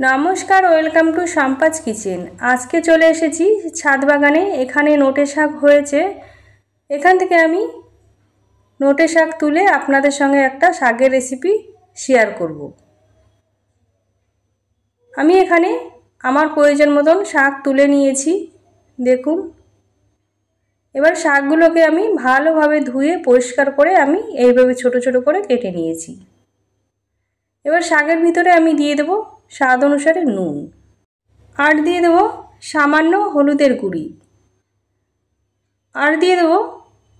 নমস্কার, welcome to শাম্পাজ kitchen. আজকে চলে এসেছি ছাদ বাগানে। এখানে নোটে শাক হয়েছে। এখান থেকে আমি নোটে শাক তুলে আপনাদের সঙ্গে একটা শাকের রেসিপি শেয়ার করব। আমি এখানে আমার প্রয়োজন মতন শাক তুলে নিয়েছি, দেখুন। এবার শাকগুলোকে আমি ভালোভাবে ধুয়ে পরিষ্কার করে আমি এইভাবে ছোট ছোট করে কেটে নিয়েছি। এবার শাকের ভিতরে আমি দিয়ে দেব স্বাদ অনুসারে নুন, আর দিয়ে দেব সামান্য হলুদের গুঁড়ি, আর দিয়ে দেব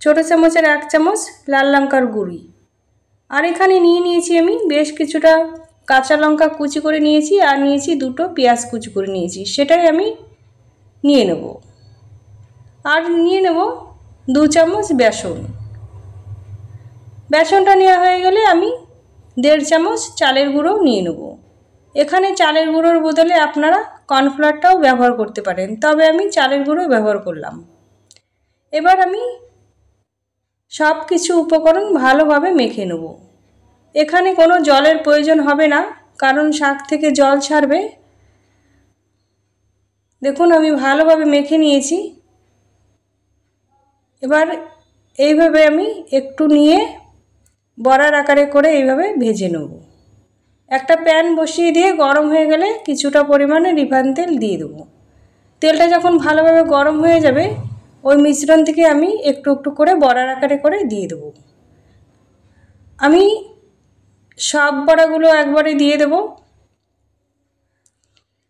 ছোটো চামচের 1 চামচ লাল লঙ্কার গুঁড়ি। আর এখানে নিয়েছি আমি বেশ কিছুটা কাঁচা লঙ্কা কুচি করে নিয়েছি, আর নিয়েছি 2টো পেঁয়াজ কুচি করে নিয়েছি, সেটাই আমি নিয়ে নেব। আর নিয়ে নেব 2 চামচ বেসন। বেসনটা নেওয়া হয়ে গেলে আমি 1.5 চামচ চালের গুঁড়ো নিয়ে নেব। এখানে চালের গুঁড়োর বদলে আপনারা কর্নফ্লাওয়ারটাও ব্যবহার করতে পারেন, তবে আমি চালের গুঁড়ো ব্যবহার করলাম। এবার আমি সব কিছু উপকরণ ভালোভাবে মেখে নেব। এখানে কোনো জলের প্রয়োজন হবে না, কারণ শাক থেকে জল ছাড়বে। দেখুন আমি ভালোভাবে মেখে নিয়েছি। এবার এইভাবে আমি একটু নিয়ে বড়ার আকারে করে এইভাবে ভেজে নেব। একটা প্যান বসিয়ে দিয়ে গরম হয়ে গেলে কিছুটা পরিমাণে রিফাইন তেল দিয়ে দেবো। তেলটা যখন ভালোভাবে গরম হয়ে যাবে, ওই মিশ্রণ থেকে আমি একটু একটু করে বড়ার আকারে করে দিয়ে দেবো। আমি সব বড়াগুলো একবারে দিয়ে দেব।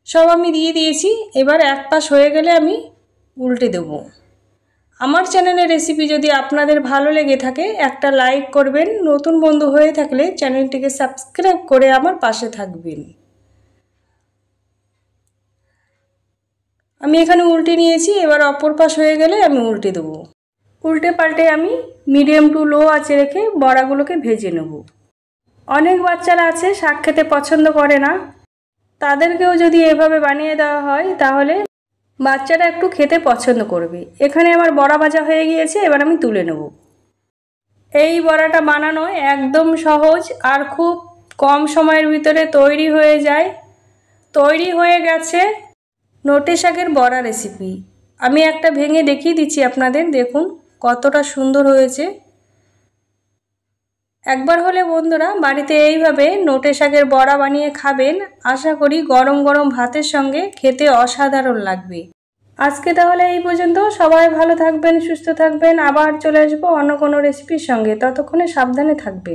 সব আমি দিয়ে দিয়েছি। এবার এক পাশ হয়ে গেলে আমি উল্টে দেব। আমার চ্যানেলের রেসিপি যদি আপনাদের ভালো লেগে থাকে একটা লাইক করবেন, নতুন বন্ধু হয়ে থাকলে চ্যানেলটিকে সাবস্ক্রাইব করে আমার পাশে থাকবেন। আমি এখানে উল্টে নিয়েছি। এবার অপর পাশ হয়ে গেলে আমি উল্টে দেবো। উল্টে পাল্টে আমি মিডিয়াম টু লো আঁচে রেখে বড়াগুলোকে ভেজে নেব। অনেক বাচ্চারা আছে শাক খেতে পছন্দ করে না, তাদেরকেও যদি এভাবে বানিয়ে দেওয়া হয় তাহলে বাচ্চারা একটু খেতে পছন্দ করবে। এখানে আমার বড়া ভাজা হয়ে গিয়েছে, এবার আমি তুলে নেব। এই বড়াটা বানানো একদম সহজ আর খুব কম সময়ের ভিতরে তৈরি হয়ে যায়। তৈরি হয়ে গেছে নোটে শাকের বড়া রেসিপি। আমি একটা ভেঙে দেখিয়ে দিচ্ছি আপনাদের, দেখুন কতটা সুন্দর হয়েছে। একবার হলে বন্ধুরা বাড়িতে এইভাবে নোটে শাকের বড়া বানিয়ে খাবেন। আশা করি গরম গরম ভাতের সঙ্গে খেতে অসাধারণ লাগবে। আজকে তাহলে এই পর্যন্ত। সবাই ভালো থাকবেন, সুস্থ থাকবেন। আবার চলে আসবো অন্য কোনো রেসিপির সঙ্গে। ততক্ষণে সাবধানে থাকবেন।